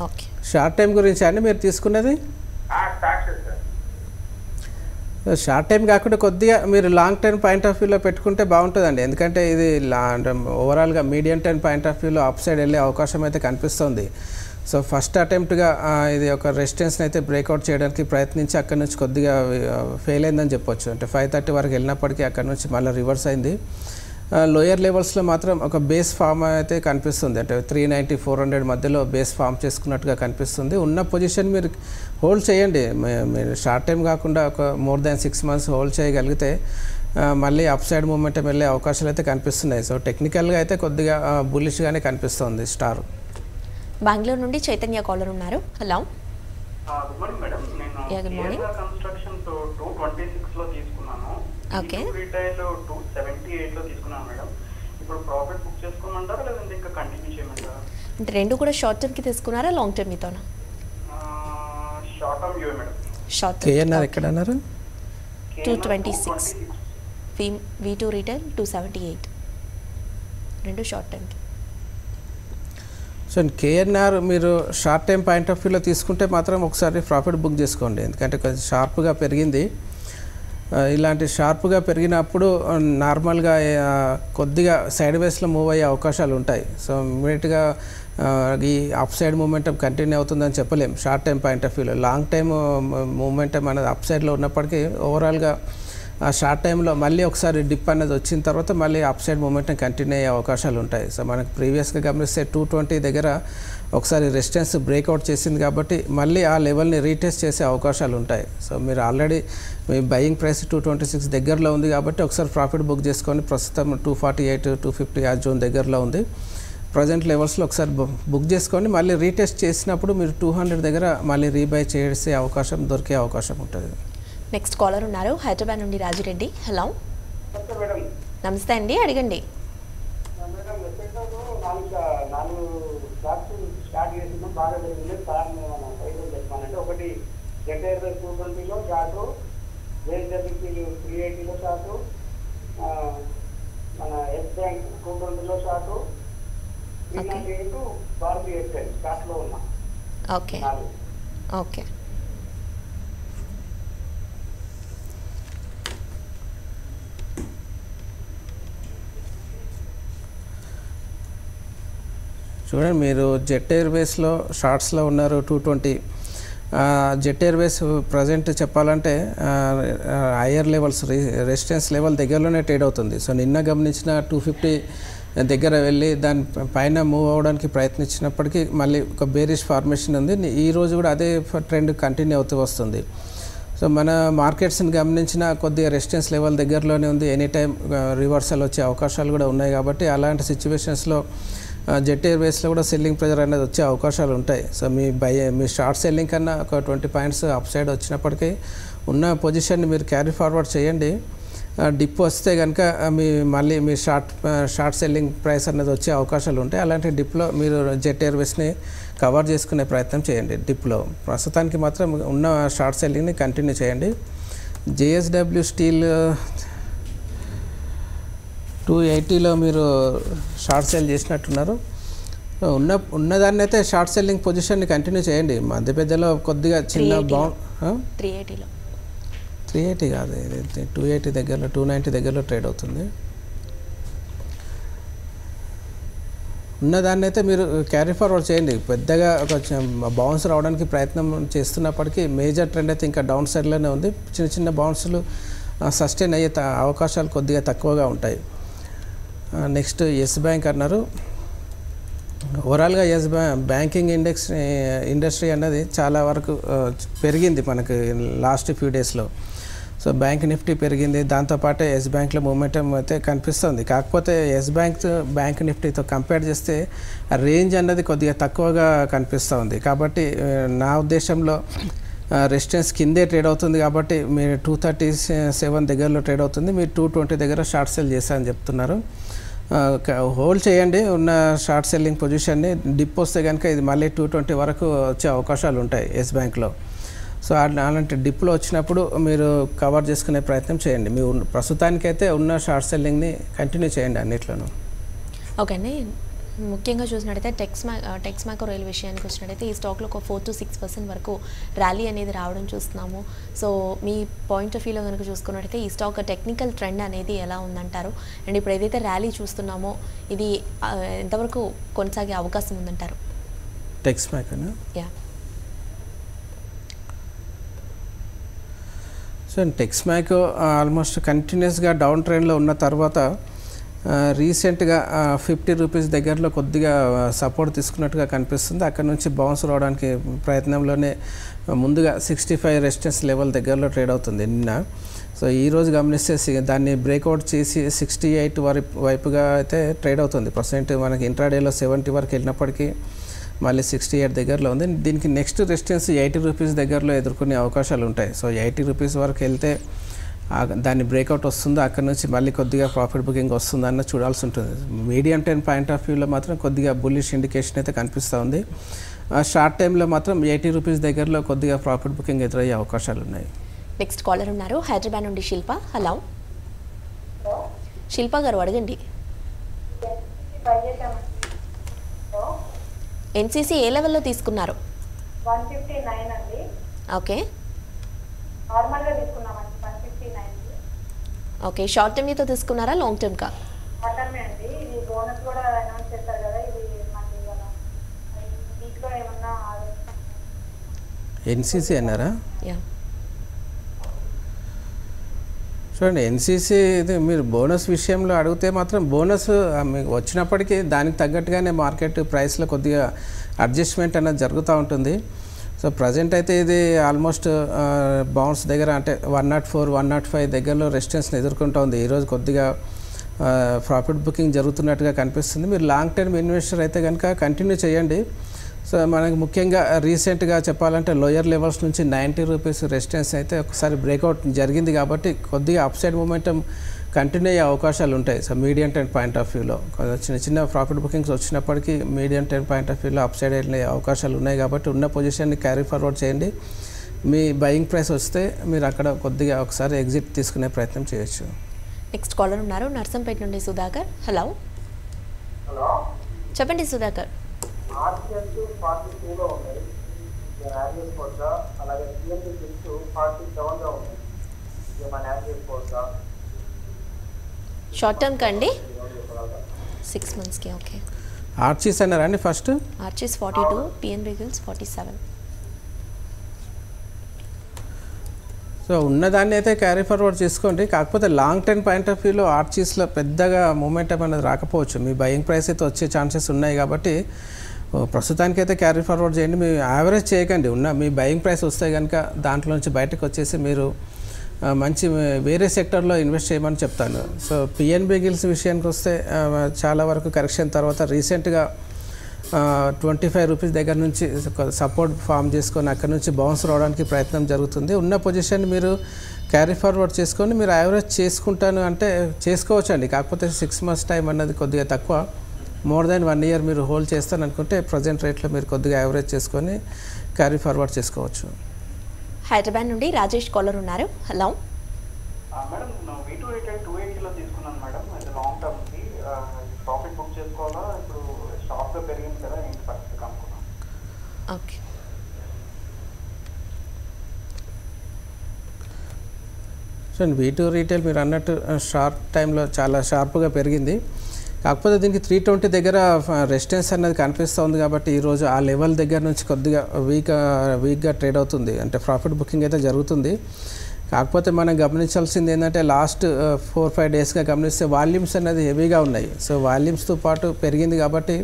Speaker 1: ఓకే,
Speaker 2: షార్ట్ టైం గురించి అండి మీరు తీసుకున్నది? షార్ట్ టైం కాకుండా కొద్దిగా మీరు లాంగ్ టర్మ్ పాయింట్ ఆఫ్ వ్యూలో పెట్టుకుంటే బాగుంటుందండి. ఎందుకంటే ఇది ఓవరాల్గా మీడియం టర్మ్ పాయింట్ ఆఫ్ వ్యూలో అప్ సైడ్ వెళ్ళే అవకాశం అయితే కనిపిస్తుంది. సో ఫస్ట్ అటెంప్ట్గా ఇది ఒక రెసిస్టెన్స్ని అయితే బ్రేక్అవుట్ చేయడానికి ప్రయత్నించి అక్కడ నుంచి కొద్దిగా ఫెయిల్ అయిందని చెప్పొచ్చు. అంటే 530 వరకు వెళ్ళినప్పటికీ అక్కడ నుంచి మళ్ళీ రివర్స్ అయింది. లోయర్ లెవెల్స్లో మాత్రం ఒక బేస్ ఫామ్ అయితే కనిపిస్తుంది. అంటే 390 400 మధ్యలో బేస్ ఫామ్ చేసుకున్నట్టుగా కనిపిస్తుంది. ఉన్న పొజిషన్ మీరు హోల్డ్ చేయండి. మీరు షార్ట్ టైం కాకుండా ఒక మోర్ దాన్ 6 months హోల్డ్ చేయగలిగితే మళ్ళీ అప్ సైడ్ మూమెంటం వెళ్ళే అవకాశాలు అయితే కనిపిస్తున్నాయి. సో టెక్నికల్గా అయితే కొద్దిగా బులిష్గానే కనిపిస్తుంది స్టార్.
Speaker 1: బెంగళూరు నుండి చైతన్య కాలర్ ఉన్నారు. Hello.
Speaker 3: Good morning madam.
Speaker 1: good morning.
Speaker 3: నేను కన్స్ట్రక్షన్ 226 లో తీసుకున్నాను.
Speaker 1: ఓకే.
Speaker 3: రీటైల్ 278 లో తీసుకున్నాను మేడం. ఇప్పుడు ప్రాఫిట్ బుక్ చేసుకోమంటారా లేదంటే ఇంకా కంటిన్యూ చేయమంటారా?
Speaker 1: అంటే రెండు కూడా షార్ట్ టర్మ్కి తీసుకున్నారా లాంగ్ టర్మ్ మీతోనా?
Speaker 3: Short term view madam.
Speaker 1: Short
Speaker 2: KNR ఎక్కడ అన్నారు?
Speaker 1: 226. V2 రీటైల్ 278 రెండు షార్ట్ టర్మ్కి.
Speaker 2: సో కేఎన్ఆర్ మీరు షార్ట్ టైం పాయింట్ ఆఫ్ వ్యూలో తీసుకుంటే మాత్రం ఒకసారి ప్రాఫిట్ బుక్ చేసుకోండి. ఎందుకంటే కొంచెం షార్ప్గా పెరిగింది. ఇలాంటి షార్ప్గా పెరిగినప్పుడు నార్మల్గా కొద్దిగా సైడ్ వేస్లో మూవ్ అయ్యే అవకాశాలు ఉంటాయి. సో ఇమీడియట్గా ఈ అప్ సైడ్ మూమెంటం కంటిన్యూ అవుతుందని చెప్పలేం షార్ట్ టైం పాయింట్ ఆఫ్ వ్యూలో. లాంగ్ టైమ్ మూమెంటం అనేది అప్ సైడ్లో ఉన్నప్పటికీ ఓవరాల్గా ఆ షార్ట్ టైంలో మళ్ళీ ఒకసారి డిప్ అనేది వచ్చిన తర్వాత మళ్ళీ అప్ సైడ్ మూమెంటం కంటిన్యూ అయ్యే అవకాశాలు ఉంటాయి. సో మనకు ప్రీవియస్గా గమనిస్తే 220 దగ్గర ఒకసారి రెసిస్టెన్స్ బ్రేక్అవుట్ చేసింది కాబట్టి మళ్ళీ ఆ లెవెల్ని రీటెస్ట్ చేసే అవకాశాలు ఉంటాయి. సో మీరు ఆల్రెడీ మీ బయింగ్ ప్రైస్ 226 దగ్గరలో ఉంది కాబట్టి ఒకసారి ప్రాఫిట్ బుక్ చేసుకొని ప్రస్తుతం 248 250 ఆ జోన్ దగ్గరలో ఉంది. ప్రజెంట్ లెవెల్స్లో ఒకసారి బుక్ చేసుకొని మళ్ళీ రీటెస్ట్ చేసినప్పుడు మీరు 200 దగ్గర మళ్ళీ రీబై చేసే అవకాశం దొరికే అవకాశం ఉంటుంది.
Speaker 1: నెక్స్ట్ కాలర్ ఉన్నారు హైదరాబాద్ నుండి రాజిరెడ్డి. హలో. నమస్తే అండి, అడగండి.
Speaker 4: స్టార్ట్ చేసినాం బాగా జరిగింది సార్. చెప్పానంటే ఒకటి జెడ్ఐఆర్ 220లో షార్టు, జేఎస్డబ్ల్యూసీ 380లో షార్టు, మన ఎస్ బ్యాంక్ 220లో షార్టు, 398 భారతీయ ఎయిర్టెల్ స్టార్ట్లో ఉన్నా.
Speaker 1: Okay okay.
Speaker 2: చూడండి, మీరు జెట్ ఎయిర్వేస్లో షార్ట్స్లో ఉన్నారు 220. జెట్ ఎయిర్వేస్ ప్రజెంట్ చెప్పాలంటే హయ్యర్ లెవెల్స్ రెసిస్టెన్స్ లెవెల్ దగ్గరలోనే ట్రేడ్ అవుతుంది. సో నిన్న గమనించిన 250 దగ్గర వెళ్ళి దాని పైన మూవ్ అవ్వడానికి ప్రయత్నించినప్పటికీ మళ్ళీ ఒక బేరిష్ ఫార్మేషన్ ఉంది. ఈరోజు కూడా అదే ట్రెండ్ కంటిన్యూ అవుతూ వస్తుంది. సో మన మార్కెట్స్ని గమనించిన కొద్దిగా రెసిస్టెన్స్ లెవెల్ దగ్గరలోనే ఉంది. ఎనీ టైం రివర్సల్ వచ్చే అవకాశాలు కూడా ఉన్నాయి. కాబట్టి అలాంటి సిచ్యువేషన్స్లో జెట్ ఎయిర్వేస్లో కూడా సెల్లింగ్ ప్రెజర్ అనేది వచ్చే అవకాశాలు ఉంటాయి. సో మీ షార్ట్ సెల్లింగ్ కన్నా ఒక 20 పాయింట్స్ అప్ సైడ్ వచ్చినప్పటికీ ఉన్న పొజిషన్ని మీరు క్యారీ ఫార్వర్డ్ చేయండి. డిప్ వస్తే కనుక మళ్ళీ మీ షార్ట్ సెల్లింగ్ ప్రైస్ అనేది వచ్చే అవకాశాలు ఉంటాయి. అలాంటి డిప్లో మీరు జెట్ ఎయిర్వేస్ని కవర్ చేసుకునే ప్రయత్నం చేయండి. డిప్లో ప్రస్తుతానికి మాత్రం ఉన్న షార్ట్ సెల్లింగ్ని కంటిన్యూ చేయండి. జేఎస్డబ్ల్యూ స్టీల్ 280లో మీరు షార్ట్ సెల్ చేసినట్టున్నారు. ఉన్నదాన్ని అయితే షార్ట్ సెల్లింగ్ పొజిషన్ని కంటిన్యూ చేయండి. మధ్య పెద్దలో కొద్దిగా చిన్న 380 కాదు, 280 దగ్గరలో 290 దగ్గరలో ట్రేడ్ అవుతుంది. ఉన్నదాన్ని అయితే మీరు క్యారీ ఫార్వర్డ్ చేయండి. పెద్దగా ఒక బౌన్స్ రావడానికి ప్రయత్నం చేస్తున్నప్పటికీ మేజర్ ట్రెండ్ అయితే ఇంకా డౌన్ సైడ్లోనే ఉంది. చిన్న చిన్న బౌన్స్లు సస్టైన్ అయ్యే అవకాశాలు కొద్దిగా తక్కువగా ఉంటాయి. నెక్స్ట్ ఎస్ బ్యాంక్ అన్నారు. ఓవరాల్గా ఎస్ బ్యాంకింగ్ ఇండస్ట్రీ అన్నది చాలా వరకు పెరిగింది మనకు లాస్ట్ ఫ్యూ డేస్లో. సో బ్యాంక్ నిఫ్టీ పెరిగింది, దాంతోపాటే ఎస్ బ్యాంక్లో మూమెంటం అయితే కనిపిస్తుంది. కాకపోతే ఎస్ బ్యాంక్ నిఫ్టీతో కంపేర్ చేస్తే రేంజ్ అన్నది కొద్దిగా తక్కువగా కనిపిస్తుంది. కాబట్టి నా ఉద్దేశంలో రెసిస్టెన్స్ కిందే ట్రేడ్ అవుతుంది. కాబట్టి మీరు 237 దగ్గరలో ట్రేడ్ అవుతుంది. మీరు 220 దగ్గర షార్ట్ సెల్ చేశారని చెప్తున్నారు. హోల్డ్ చేయండి ఉన్న షార్ట్ సెల్లింగ్ పొజిషన్ని. డిప్ వస్తే కనుక ఇది మళ్ళీ 220 వరకు వచ్చే అవకాశాలు ఉంటాయి ఎస్ బ్యాంక్లో. సో అలాంటి డిప్లో వచ్చినప్పుడు మీరు కవర్ చేసుకునే ప్రయత్నం చేయండి. మీ ప్రస్తుతానికైతే ఉన్న షార్ట్ సెల్లింగ్ని కంటిన్యూ చేయండి అన్నిట్లోనూ.
Speaker 1: ఓకే అండి. ముఖ్యంగా చూసినట్టయితే టెక్స్మాకో రైల్ విషయానికి వచ్చినట్టయితే ఈ స్టాక్లో ఒక 4 to 6% వరకు ర్యాలీ అనేది రావడం చూస్తున్నాము. సో మీ పాయింట్ ఆఫ్ వ్యూలో కనుక చూసుకున్నట్టయితే ఈ స్టాక్ టెక్నికల్ ట్రెండ్ అనేది ఎలా ఉందంటారు? అండ్ ఇప్పుడు ఏదైతే ర్యాలీ చూస్తున్నామో ఇది ఎంతవరకు కొనసాగే అవకాశం ఉందంటారు?
Speaker 2: టెక్స్మాకోనా?
Speaker 1: యా.
Speaker 2: సో టెక్స్మాకో ఆల్మోస్ట్ కంటిన్యూస్గా డౌన్ ట్రెండ్లో ఉన్న తర్వాత రీసెంట్గా 50 రూపీస్ దగ్గరలో కొద్దిగా సపోర్ట్ తీసుకున్నట్టుగా కనిపిస్తుంది. అక్కడ నుంచి బౌన్స్ రావడానికి ప్రయత్నంలోనే ముందుగా 65 రెసిస్టెన్స్ లెవెల్ దగ్గరలో ట్రేడ్ అవుతుంది నిన్న. సో ఈరోజు గమనిస్తే దాన్ని బ్రేక్అవుట్ చేసి 68 వైపుగా అయితే ట్రేడ్ అవుతుంది. ప్రజెంట్ మనకి ఇంట్రాడేలో 70 వరకు వెళ్ళినప్పటికీ మళ్ళీ 68 దగ్గరలో ఉంది. దీనికి నెక్స్ట్ రెసిస్టెన్స్ 80 రూపీస్ దగ్గరలో ఎదుర్కొనే అవకాశాలు ఉంటాయి. సో 80 రూపీస్ వరకు వెళ్తే దాన్ని బ్రేక్అవుట్ వస్తుందో అక్కడ నుంచి మళ్ళీ కొద్దిగా ప్రాఫిట్ బుకింగ్ వస్తుందన్న చూడాల్సి ఉంటుంది. మీడియం టైం పాయింట్ ఆఫ్ వ్యూలో మాత్రం కొద్దిగా బుల్లిష్ ఇండికేషన్ అయితే కనిపిస్తూ ఉంది. షార్ట్ టైంలో మాత్రం 80 రూపీస్ దగ్గరలో కొద్దిగా ప్రాఫిట్ బుకింగ్ ఎదురయ్యే అవకాశాలు ఉన్నాయి.
Speaker 1: నెక్స్ట్ కాలర్ ఉన్నారు హైదరాబాద్ నుండి శిల్ప. హలో శిల్ప గారు, అడగండి. ఎన్సీసీ ఏ లెవెల్లో తీసుకున్నారు?
Speaker 5: 159 అండి.
Speaker 1: ఓకే
Speaker 5: నార్మల్గా తీసుకున్నామండి 159.
Speaker 1: ఓకే, షార్ట్ టర్మ్తో తీసుకున్నారా, లాంగ్ టర్మ్ కా?
Speaker 5: షార్ట్ టర్మే అండి. ఇది బోనస్ కూడా అనౌన్స్ చేస్తారు కదా, ఇది మనకి ఇవాళ వీక్లో ఏమన్నా
Speaker 2: ఎన్సీసీ అన్నారా?
Speaker 1: యా.
Speaker 2: చూడండి, ఎన్సీసీ ఇది మీరు బోనస్ విషయంలో అడిగితే మాత్రం బోనస్ మీకు వచ్చినప్పటికీ దానికి తగ్గట్టుగానే మార్కెట్ ప్రైస్లో కొద్దిగా అడ్జస్ట్మెంట్ అనేది జరుగుతూ ఉంటుంది. సో ప్రజెంట్ అయితే ఇది ఆల్మోస్ట్ బౌన్స్ దగ్గర అంటే 104, 105 దగ్గరలో రెసిస్టెన్స్ని ఎదుర్కొంటూ ఉంది. ఈరోజు కొద్దిగా ప్రాఫిట్ బుకింగ్ జరుగుతున్నట్టుగా కనిపిస్తుంది. మీరు లాంగ్ టర్మ్ ఇన్వెస్టర్ అయితే కనుక కంటిన్యూ చేయండి. సో మనకి ముఖ్యంగా రీసెంట్గా చెప్పాలంటే లోయర్ లెవెల్స్ నుంచి 90 రూపీస్ రెసిస్టెన్స్ అయితే ఒకసారి బ్రేక్అవుట్ జరిగింది కాబట్టి కొద్దిగా అప్ సైడ్ మూమెంటం కంటిన్యూ అయ్యే అవకాశాలు ఉంటాయి. So medium time point of వ్యూలో చిన్న చిన్న ప్రాఫిట్ బుకింగ్స్ వచ్చినప్పటికీ మీడియం టైం పాయింట్ ఆఫ్ వ్యూలో అప్ సైడ్ వెళ్ళే అవకాశాలు ఉన్నాయి కాబట్టి ఉన్న పొజిషన్ని క్యారీ ఫార్వర్డ్ చేయండి. మీ బయింగ్ ప్రైస్ వస్తే మీరు అక్కడ కొద్దిగా ఒకసారి ఎగ్జిట్ తీసుకునే ప్రయత్నం చేయొచ్చు.
Speaker 1: నెక్స్ట్ కాలర్ ఉన్నారు నర్సంపేట నుండి సుధాకర్. హలో
Speaker 4: హలో,
Speaker 1: చెప్పండి సుధాకర్.
Speaker 4: ఆర్సిఎస్ 42లో ఉన్నాయి, యాడ్ చేసుకోవచ్చా? అలాగే సిఎండి 47లో ఉంది, ఏమైనా యాడ్ చేసుకోవచ్చా?
Speaker 1: షార్ట్ టర్మ్ కండి 6 monthsకి. ఓకే,
Speaker 2: ఆర్చీస్ అన్నారా అండి first?
Speaker 1: Archies 42, PNB gills 47.
Speaker 2: So ఉన్నదాన్ని అయితే క్యారీ ఫార్వర్డ్ చేసుకోండి. కాకపోతే లాంగ్ టర్మ్ పాయింట్ ఆఫ్ వ్యూలో ఆర్చీస్లో పెద్దగా మూమెంటం అనేది రాకపోవచ్చు. మీ బయింగ్ ప్రైస్ అయితే వచ్చే ఛాన్సెస్ ఉన్నాయి కాబట్టి ప్రస్తుతానికైతే క్యారీ ఫార్వర్డ్ చేయండి. మీ యావరేజ్ చేయకండి. ఉన్న మీ బయింగ్ ప్రైస్ వస్తే కనుక దాంట్లో నుంచి బయటకు వచ్చేసి మీరు మంచి వేరే సెక్టర్లో ఇన్వెస్ట్ చేయమని చెప్తాను. సో పిఎన్బి గిల్స్ విషయానికి వస్తే చాలా వరకు కరెక్షన్ తర్వాత రీసెంట్గా 25 రూపీస్ దగ్గర నుంచి సపోర్ట్ ఫామ్ చేసుకొని అక్కడ నుంచి బౌన్స్ రావడానికి ప్రయత్నం జరుగుతుంది. ఉన్న పొజిషన్ మీరు క్యారీ ఫార్వర్డ్ చేసుకొని మీరు యావరేజ్ చేసుకుంటాను అంటే చేసుకోవచ్చు అండి. కాకపోతే 6 months టైం అన్నది కొద్దిగా తక్కువ. మోర్ దాన్ 1 year మీరు హోల్డ్ చేస్తాను అనుకుంటే ప్రజెంట్ రేట్లో మీరు కొద్దిగా యావరేజ్ చేసుకొని క్యారీ ఫార్వర్డ్ చేసుకోవచ్చు.
Speaker 1: హైదరాబాద్ నుండి రాజేష్ కాలర్ ఉన్నారు. హలో
Speaker 3: మేడం, V2 రిటైల్ 280లో తీసుకున్నాను మేడం. అది లాంగ్ టర్మ్కి ప్రాఫిట్ బుక్ చేసుకోవాలా? ఇప్పుడు స్టాక్గా పెరిగింది కదా, ఏంటి పరిస్థితి అనుకున్నాను.
Speaker 1: ఓకే,
Speaker 2: సో V2 రీటైల్ మీరు అన్నట్టు షార్ట్ టైంలో చాలా షార్ప్గా పెరిగింది. కాకపోతే దీనికి 320 దగ్గర రెసిస్టెన్స్ అన్నది కనిపిస్తూ ఉంది కాబట్టి ఈరోజు ఆ లెవెల్ దగ్గర నుంచి కొద్దిగా వీక్గా ట్రేడ్ అవుతుంది. అంటే ప్రాఫిట్ బుకింగ్ అయితే జరుగుతుంది. కాకపోతే మనం గమనించాల్సింది ఏంటంటే లాస్ట్ 4-5 డేస్గా గమనిస్తే వాల్యూమ్స్ అనేది హెవీగా ఉన్నాయి. సో వాల్యూమ్స్తో పాటు పెరిగింది కాబట్టి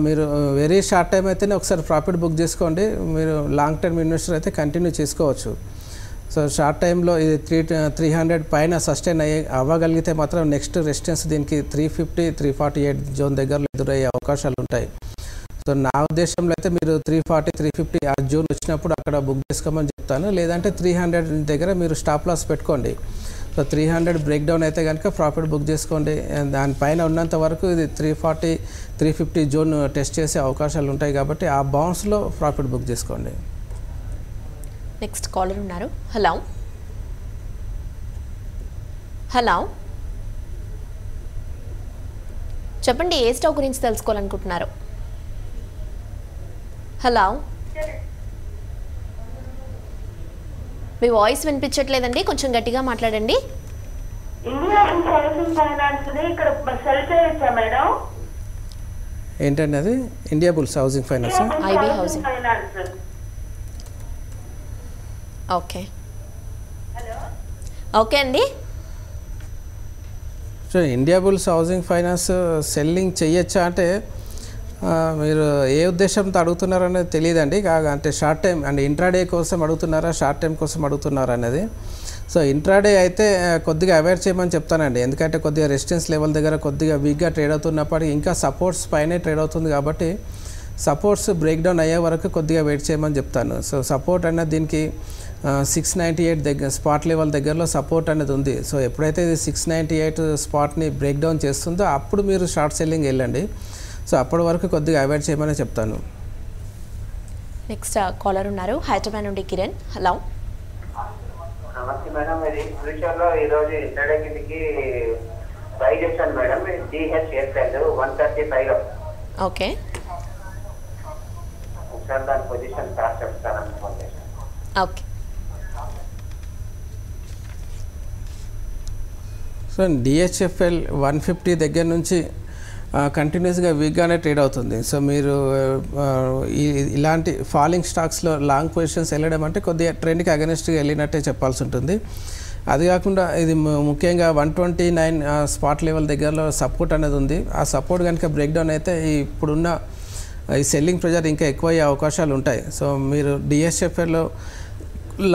Speaker 2: మీరు వెరీ షార్ట్ టైం అయితేనే ఒకసారి ప్రాఫిట్ బుక్ చేసుకోండి. మీరు లాంగ్ టర్మ్ ఇన్వెస్టర్ అయితే కంటిన్యూ చేసుకోవచ్చు. సో షార్ట్ టైంలో ఇది 300 పైన సస్టైన్ అవ్వగలిగితే మాత్రం నెక్స్ట్ రెసిస్టెన్స్ దీనికి 350, 348 జోన్ దగ్గరలో ఎదురయ్యే అవకాశాలు ఉంటాయి. సో నా ఉద్దేశంలో అయితే మీరు 340, 350 ఆ జోన్ వచ్చినప్పుడు అక్కడ బుక్ చేసుకోమని చెప్తాను. లేదంటే 300 దగ్గర మీరు స్టాప్ లాస్ పెట్టుకోండి. సో 300 బ్రేక్ డౌన్ అయితే కనుక ప్రాఫిట్ బుక్ చేసుకోండి. దానిపైన ఉన్నంత వరకు ఇది 340, 350 జోన్ టెస్ట్ చేసే అవకాశాలు ఉంటాయి కాబట్టి ఆ బౌన్స్లో ప్రాఫిట్ బుక్ చేసుకోండి.
Speaker 1: నెక్స్ట్ కాలర్ ఉన్నారు. హలో హలో చెప్పండి, ఏ స్టాక్ గురించి తెలుసుకోవాలనుకుంటున్నారు? హలో, మీ వాయిస్ వినిపించట్లేదండి, కొంచెం గట్టిగా మాట్లాడండి.
Speaker 6: ఇండియా బుల్స్ హౌసింగ్ ఫైనాన్స్ ని ఇక్కడ సెల్ చేయొచ్చా మేడం?
Speaker 2: ఏంటండి అది? Indiabulls housing finance.
Speaker 1: IB housing
Speaker 6: finance.
Speaker 1: Okay okay అండి.
Speaker 2: So Indiabulls housing finance selling చేయొచ్చా అంటే మీరు ఏ ఉద్దేశంతో అడుగుతున్నారనేది తెలియదండి. అంటే షార్ట్ టైం అంటే ఇంట్రాడే కోసం అడుగుతున్నారా, షార్ట్ టైం కోసం అడుగుతున్నారా అనేది. సో ఇంట్రాడే అయితే కొద్దిగా అవాయిడ్ చేయమని చెప్తానండి. ఎందుకంటే కొద్దిగా రెసిస్టెన్స్ లెవెల్ దగ్గర కొద్దిగా వీక్గా ట్రేడ్ అవుతున్నప్పటికీ ఇంకా సపోర్ట్స్ పైనే ట్రేడ్ అవుతుంది కాబట్టి సపోర్ట్స్ బ్రేక్ డౌన్ అయ్యే వరకు కొద్దిగా వెయిట్ చేయమని చెప్తాను. సో సపోర్ట్ అనేది దీనికి 698 దగ్గర స్పాట్ లెవెల్ దగ్గరలో సపోర్ట్ అనేది ఉంది. సో ఎప్పుడైతే ఇది 698 స్పాట్ని బ్రేక్ డౌన్ చేస్తుందో అప్పుడు మీరు షార్ట్ సెల్లింగ్ వెళ్ళండి. సో అప్పటి వరకు కొద్దిగా అవాయిడ్ చేయమని చెప్తాను.
Speaker 1: నెక్స్ట్ కాలర్ ఉన్నారు, హైదరాబాద్ నుండి కిరణ్. హలో,
Speaker 4: నమస్తే మేడం. ఇది ఫ్యూచర్లో ఈరోజు ఇంటర్డే కిందకి బై చేశాను మేడం. DHFL 135.
Speaker 1: ఓకే
Speaker 4: ఒకసారి దాని పొజిషన్ కాస్ట్ చెప్తాను.
Speaker 1: ఓకే.
Speaker 2: సో DHFL 150 దగ్గర నుంచి కంటిన్యూస్గా వీక్గానే ట్రేడ్ అవుతుంది. సో మీరు ఇలాంటి ఫాలింగ్ స్టాక్స్లో లాంగ్ పొజిషన్స్ వెళ్ళడం అంటే కొద్దిగా ట్రెండ్కి అగెనిస్ట్గా వెళ్ళినట్టే చెప్పాల్సి ఉంటుంది. అది కాకుండా ఇది ముఖ్యంగా 129 స్పాట్ లెవెల్ దగ్గరలో సపోర్ట్ అనేది ఉంది. ఆ సపోర్ట్ కనుక బ్రేక్ డౌన్ అయితే ఇప్పుడున్న ఈ సెల్లింగ్ ప్రెజర్ ఇంకా ఎక్కువ అయ్యే అవకాశాలు ఉంటాయి. సో మీరు DHFLలో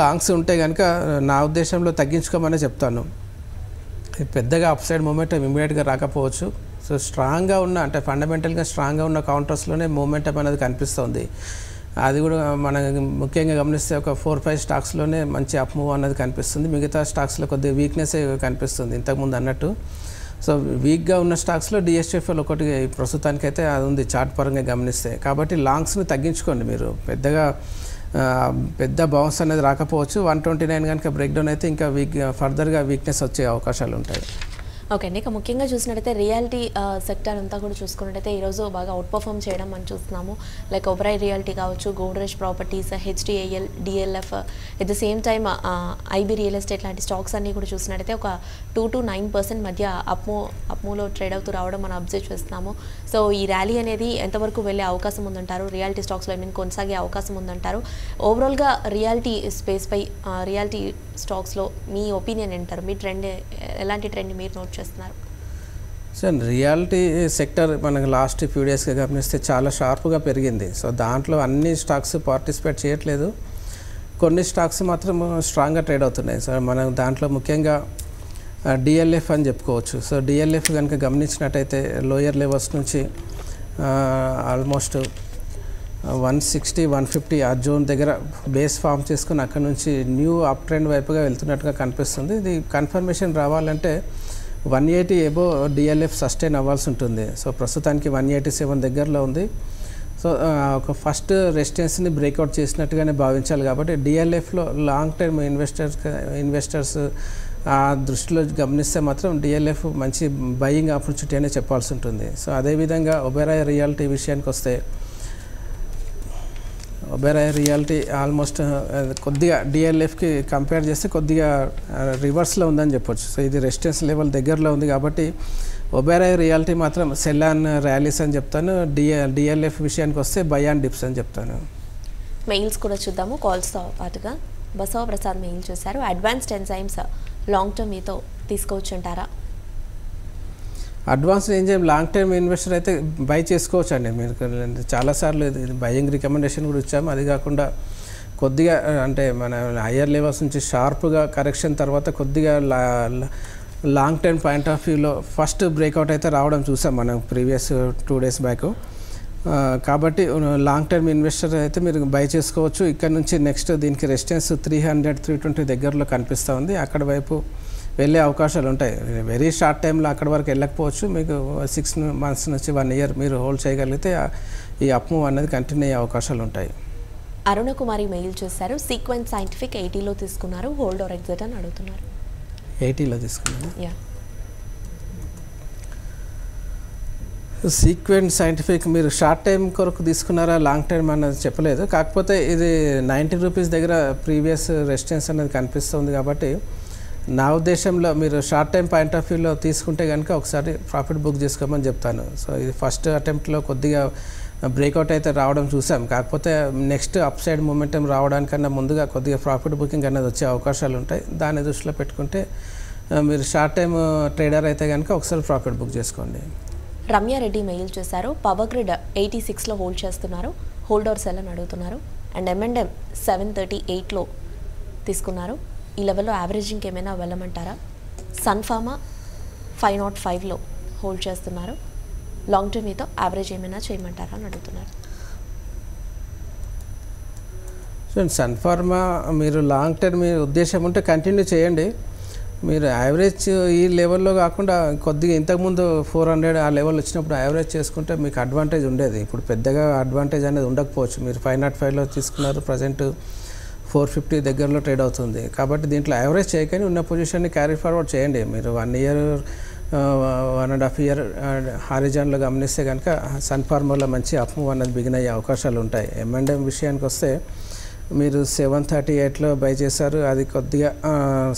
Speaker 2: లాంగ్స్ ఉంటే కనుక నా ఉద్దేశంలో తగ్గించుకోమని చెప్తాను. పెద్దగా అప్ సైడ్ మూమెంటం ఇమీడియట్గా రాకపోవచ్చు. సో స్ట్రాంగ్గా ఉన్న అంటే ఫండమెంటల్గా స్ట్రాంగ్గా ఉన్న కౌంటర్స్లోనే మూమెంటం అనేది కనిపిస్తుంది. అది కూడా మనం ముఖ్యంగా గమనిస్తే ఒక 4-5 స్టాక్స్లోనే మంచి అప్ మూవ్ అనేది కనిపిస్తుంది. మిగతా స్టాక్స్లో కొద్దిగా వీక్నెస్ కనిపిస్తుంది ఇంతకుముందు అన్నట్టు. సో వీక్గా ఉన్న స్టాక్స్లో DHFL ఒకటి ప్రస్తుతానికైతే అది ఉంది చార్ట్ పరంగా గమనిస్తే. కాబట్టి లాంగ్స్ని తగ్గించుకోండి. మీరు పెద్ద బౌన్స్ అనేది రాకపోవచ్చు. 129 కనుక బ్రేక్ డౌన్ అయితే ఇంకా ఫర్దర్గా వీక్నెస్ వచ్చే అవకాశాలు ఉంటాయి.
Speaker 1: ఓకే అండి. ఇక ముఖ్యంగా చూసినట్టయితే రియాలిటీ సెక్టర్ అంతా కూడా చూసుకున్నట్టయితే ఈరోజు బాగా అవుట్ పర్ఫామ్ చేయడం మనం చూస్తున్నాము. లైక్ ఒబెరాయ్ రియాలిటీ కావచ్చు, Godrej properties, HDIL, DLF, at the same time IB real estate లాంటి స్టాక్స్ అన్నీ కూడా చూసినట్టయితే ఒక 2 to 9% మధ్య అప్మూలో ట్రేడ్ అవుతూ రావడం మనం అబ్జర్వ్ చేస్తున్నాము. సో ఈ ర్యాలీ అనేది ఎంతవరకు వెళ్ళే అవకాశం ఉందంటారు? రియాలిటీ స్టాక్స్లో కొనసాగే అవకాశం ఉందంటారు? ఓవరాల్గా రియాలిటీ స్పేస్పై రియాలిటీ స్టాక్స్లో మీ ఒపీనియన్ ఏంటారు? మీ ట్రెండ్ ఎలాంటి ట్రెండ్ మీరు నోట్ చేస్తున్నారు?
Speaker 2: సార్ రియాలిటీ సెక్టర్ మనకు లాస్ట్ ఫ్యూ డేస్గా గమనిస్తే చాలా షార్ప్గా పెరిగింది. సో దాంట్లో అన్ని స్టాక్స్ పార్టిసిపేట్ చేయట్లేదు, కొన్ని స్టాక్స్ మాత్రం స్ట్రాంగ్గా ట్రేడ్ అవుతున్నాయి. సో మనం దాంట్లో ముఖ్యంగా DLF అని చెప్పుకోవచ్చు. సో DLF కనుక గమనించినట్టయితే లోయర్ లెవెల్స్ నుంచి ఆల్మోస్ట్ 160, 150 ఆ జోన్ దగ్గర బేస్ ఫామ్ చేసుకుని అక్కడ నుంచి న్యూ అప్ ట్రెండ్ వైపుగా వెళ్తున్నట్టుగా కనిపిస్తుంది. ఇది కన్ఫర్మేషన్ రావాలంటే 180 ఎబో DLF సస్టైన్ అవ్వాల్సి ఉంటుంది. సో ప్రస్తుతానికి 187 దగ్గరలో ఉంది. సో ఒక ఫస్ట్ రెసిస్టెన్స్ని బ్రేక్అవుట్ చేసినట్టుగానే భావించాలి. కాబట్టి DLFలో లాంగ్ టర్మ్ ఇన్వెస్టర్స్ ఆ దృష్టిలో గమనిస్తే మాత్రం DLF మంచి బయింగ్ ఆపర్చునిటీ అనే చెప్పాల్సి ఉంటుంది. సో అదేవిధంగా ఒబెరాయ్ రియాలిటీ విషయానికి వస్తే ఒబెరాయ్ రియాలిటీ ఆల్మోస్ట్ కొద్దిగా DLFకి కంపేర్ చేస్తే కొద్దిగా రివర్స్లో ఉందని చెప్పొచ్చు. సో ఇది రెసిస్టెన్స్ లెవెల్ దగ్గరలో ఉంది కాబట్టి ఒబెరాయ్ రియాలిటీ మాత్రం సెల్ ఆన్ ర్యాలీస్ అని చెప్తాను. DLF విషయానికి వస్తే బై ఆన్ డిప్స్ అని చెప్తాను.
Speaker 1: మెయిల్స్ కూడా చూద్దాము కాల్స్తో పాటుగా. బసవ ప్రసాద్ మెయిల్ చేశారు, అడ్వాన్స్డ్ ఎంజైమ్స్ లాంగ్ టర్మ్ మీతో తీసుకోవచ్చు అంటారా?
Speaker 2: Advanced enzyme long term investor అయితే బై చేసుకోవచ్చు అండి. మీరు చాలాసార్లు ఇది బయింగ్ రికమెండేషన్ కూడా ఇచ్చాము. అది కాకుండా కొద్దిగా అంటే మన హయ్యర్ లెవెల్స్ నుంచి షార్ప్గా కరెక్షన్ తర్వాత కొద్దిగా లాంగ్ టర్మ్ పాయింట్ ఆఫ్ వ్యూలో ఫస్ట్ బ్రేక్అవుట్ అయితే రావడం చూసాం మనం ప్రీవియస్ 2 days బ్యాక్. కాబట్టి లాంగ్ టర్మ్ ఇన్వెస్టర్ అయితే మీరు బై చేసుకోవచ్చు. ఇక్కడ నుంచి నెక్స్ట్ దీనికి రెసిస్టెన్స్ 300, 320 దగ్గరలో కనిపిస్తూ ఉంది. అక్కడ వైపు వెళ్ళే అవకాశాలు ఉంటాయి. వెరీ షార్ట్ టైంలో అక్కడి వరకు వెళ్ళకపోవచ్చు. మీకు 6 months నుంచి 1 year మీరు హోల్డ్ చేయగలిగితే ఈ అప్ మూవ్ అనేది కంటిన్యూ అయ్యే అవకాశాలు ఉంటాయి.
Speaker 1: అరుణ కుమారి మెయిల్ చేశారు, సీక్వెన్స్ సైంటిఫిక్ 80లో తీసుకున్నారు, హోల్డ్ ఆర్ ఎగ్జిట్ అని అడుగుతున్నారు.
Speaker 2: 80లో తీసుకున్నాను.
Speaker 1: యా
Speaker 2: సీక్వెంట్ సైంటిఫిక్ మీరు షార్ట్ టైం కొరకు తీసుకున్నారా లాంగ్ టైం అన్నది చెప్పలేదు, కాకపోతే ఇది 90 రూపీస్ దగ్గర ప్రీవియస్ రెసిస్టెన్స్ అనేది కనిపిస్తుంది కాబట్టి నా ఉద్దేశంలో మీరు షార్ట్ టైం పాయింట్ ఆఫ్ వ్యూలో తీసుకుంటే కనుక ఒకసారి ప్రాఫిట్ బుక్ చేసుకోమని చెప్తాను. సో ఇది ఫస్ట్ అటెంప్ట్లో కొద్దిగా బ్రేక్అవుట్ అయితే రావడం చూసాం, కాకపోతే నెక్స్ట్ అప్ సైడ్ మూమెంటం రావడానికన్నా ముందుగా కొద్దిగా ప్రాఫిట్ బుకింగ్ అనేది వచ్చే అవకాశాలు ఉంటాయి. దాన్ని దృష్టిలో పెట్టుకుంటే మీరు షార్ట్ టైం ట్రేడర్ అయితే కనుక ఒకసారి ప్రాఫిట్ బుక్ చేసుకోండి.
Speaker 1: రమ్యారెడ్డి మెయిల్ చేశారు. పవర్ గ్రిడ్ 86లో హోల్డ్ చేస్తున్నారు, హోల్డర్ సెల్ అని అడుగుతున్నారు. అండ్ M&M 738లో తీసుకున్నారు. ఈ లెవెల్లో యావరేజింగ్కి ఏమైనా వెళ్ళమంటారా? సన్ఫార్మా 505లో హోల్డ్ చేస్తున్నారు. లాంగ్ టర్మ్ మీతో యావరేజ్ ఏమైనా చేయమంటారా అని అడుగుతున్నారు.
Speaker 2: చూడండి, సన్ఫార్మా మీరు లాంగ్ టర్మ్ మీ ఉద్దేశం ఉంటే కంటిన్యూ చేయండి. మీరు యావరేజ్ ఈ లెవెల్లో కాకుండా కొద్దిగా ఇంతకుముందు 400 ఆ లెవెల్ వచ్చినప్పుడు యావరేజ్ చేసుకుంటే మీకు అడ్వాంటేజ్ ఉండేది. ఇప్పుడు పెద్దగా అడ్వాంటేజ్ అనేది ఉండకపోవచ్చు. మీరు 505లో తీసుకున్నారు, ప్రజెంట్ 450 దగ్గరలో ట్రేడ్ అవుతుంది. కాబట్టి దీంట్లో యావరేజ్ చేయకని ఉన్న పొజిషన్ని క్యారీ ఫార్వర్డ్ చేయండి. మీరు 1 ఇయర్ 1.5 ఇయర్ హారిజాన్లో గమనిస్తే కనుక సన్ఫార్మాలో మంచి అప్ మూవ్ అనేది బిగిన్ అయ్యే అవకాశాలు ఉంటాయి. M&M విషయానికి వస్తే మీరు 738లో బై చేశారు, అది కొద్దిగా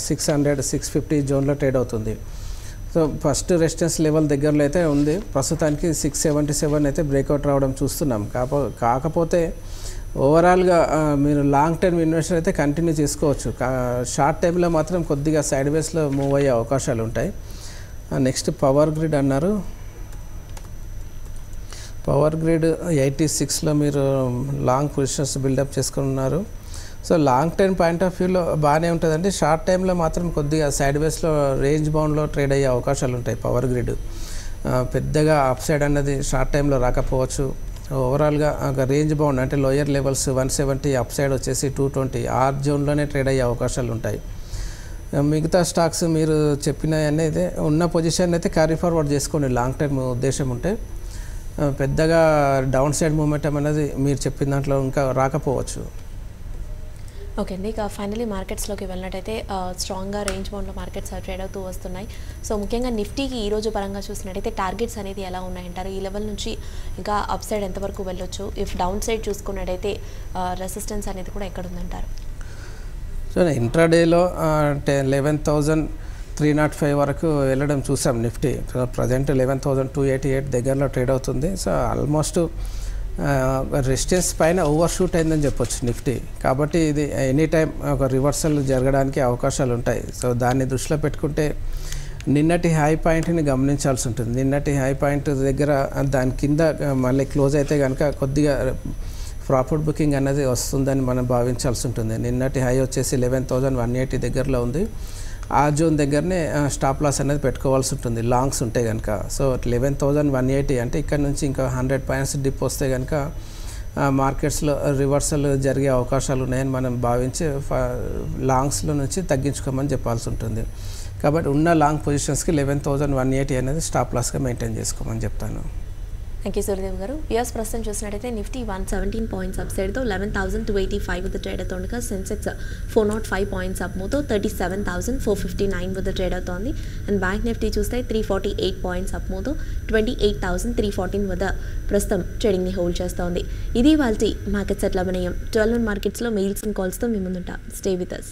Speaker 2: 600-650 జోన్లో ట్రేడ్ అవుతుంది. సో ఫస్ట్ రెసిస్టెన్స్ లెవెల్ దగ్గరలో అయితే ఉంది. ప్రస్తుతానికి 677 అయితే బ్రేక్అవుట్ రావడం చూస్తున్నాం. కాకపోతే ఓవరాల్గా మీరు లాంగ్ టర్మ్ ఇన్వెస్టర్ అయితే కంటిన్యూ చేసుకోవచ్చు. షార్ట్ టైంలో మాత్రం కొద్దిగా సైడ్ వేస్లో మూవ్ అయ్యే అవకాశాలు ఉంటాయి. నెక్స్ట్ పవర్ గ్రిడ్ అన్నారు. పవర్ గ్రిడ్ 86లో మీరు లాంగ్ పొజిషన్స్ బిల్డప్ చేసుకుని ఉన్నారు. So long term point of వ్యూలో బాగానే ఉంటుందండి. షార్ట్ టైంలో మాత్రం కొద్దిగా సైడ్ వేస్లో రేంజ్ బౌండ్లో ట్రేడ్ అయ్యే అవకాశాలు ఉంటాయి. పవర్ గ్రిడ్ పెద్దగా అప్ సైడ్ అన్నది షార్ట్ టైంలో రాకపోవచ్చు. ఓవరాల్గా రేంజ్ బౌండ్ అంటే లోయర్ లెవెల్స్ 170, అప్ సైడ్ వచ్చేసి 220 ఆర్ జోన్లోనే ట్రేడ్ అయ్యే అవకాశాలు ఉంటాయి. మిగతా స్టాక్స్ మీరు చెప్పిన అనేది ఉన్న పొజిషన్ అయితే క్యారీ ఫార్వర్డ్ చేసుకోండి లాంగ్ టర్మ్ ఉద్దేశం ఉంటే. పెద్దగా డౌన్ సైడ్ మూమెంటం అనేది మీరు చెప్పిన దాంట్లో ఇంకా రాకపోవచ్చు.
Speaker 1: ఓకే అండి, ఇక ఫైనలీ మార్కెట్స్లోకి వెళ్ళినట్టయితే స్ట్రాంగ్గా రేంజ్ బౌండ్లో మార్కెట్స్ ట్రేడ్ అవుతూ వస్తున్నాయి. సో ముఖ్యంగా నిఫ్టీకి ఈ రోజు పరంగా చూసినట్టయితే టార్గెట్స్ అనేది ఎలా ఉన్నాయంటారు? ఈ లెవెల్ నుంచి ఇంకా అప్ సైడ్ ఎంతవరకు వెళ్ళొచ్చు? ఇఫ్ డౌన్ సైడ్ చూసుకున్నట్టయితే రెసిస్టెన్స్ అనేది కూడా ఎక్కడ ఉందంటారు?
Speaker 2: సో ఇంట్రాడేలో 11,305 వరకు వెళ్ళడం చూసాం నిఫ్టీ. ప్రజెంట్ 11,288 దగ్గరలో ట్రేడ్ అవుతుంది. సో ఆల్మోస్ట్ రెసిస్టెన్స్ పైన ఓవర్ షూట్ అయిందని చెప్పొచ్చు నిఫ్టీ. కాబట్టి ఇది ఎనీ టైం ఒక రివర్సల్ జరగడానికి అవకాశాలు ఉంటాయి. సో దాన్ని దృష్టిలో పెట్టుకుంటే నిన్నటి హై పాయింట్ని గమనించాల్సి ఉంటుంది. నిన్నటి హై పాయింట్ దగ్గర దాని కింద మళ్ళీ క్లోజ్ అయితే కనుక కొద్దిగా ప్రాఫిట్ బుకింగ్ అనేది వస్తుందని మనం భావించాల్సి ఉంటుంది. నిన్నటి హై వచ్చేసి 11,180 దగ్గరలో ఉంది. ఆ జోన్ దగ్గరనే స్టాప్ లాస్ అనేది పెట్టుకోవాల్సి ఉంటుంది లాంగ్స్ ఉంటే కనుక. సో 11,180 అంటే ఇక్కడ నుంచి ఇంకా 100 పాయింట్స్ డిప్ వస్తే కనుక మార్కెట్స్లో రివర్సల్ జరిగే అవకాశాలు ఉన్నాయని మనం భావించి లాంగ్స్లో నుంచి తగ్గించుకోమని చెప్పాల్సి ఉంటుంది. కాబట్టి ఉన్న లాంగ్ పొజిషన్స్కి 11,180 అనేది స్టాప్ లాస్గా మెయింటైన్ చేసుకోమని చెప్తాను.
Speaker 1: థ్యాంక్ యూ సూర్యదేవ్ గారు. యూఎస్ ప్రస్తుతం చూసినట్టయితే నిఫ్టీ 117 పాయింట్స్ అప్ సైడ్తో 11,285 విత్ ట్రేడ్ అవుతుండగా సెన్సెక్స్ 405 పాయింట్స్ అప్ మూతో 37,459 విత్ ట్రేడ్ అవుతోంది. అండ్ బ్యాంక్ నిఫ్టీ చూస్తే 348 పాయింట్స్ అప్ మూతో 28,314 వద్ద ప్రస్తుతం ట్రేడింగ్ని హోల్డ్ చేస్తోంది. ఇది వాళ్ళ మార్కెట్ సెట్ల అభినయం. 12 మార్కెట్స్లో మెయిల్స్ అండ్ కాల్స్తో మీ ముందుంటాం. Stay with us.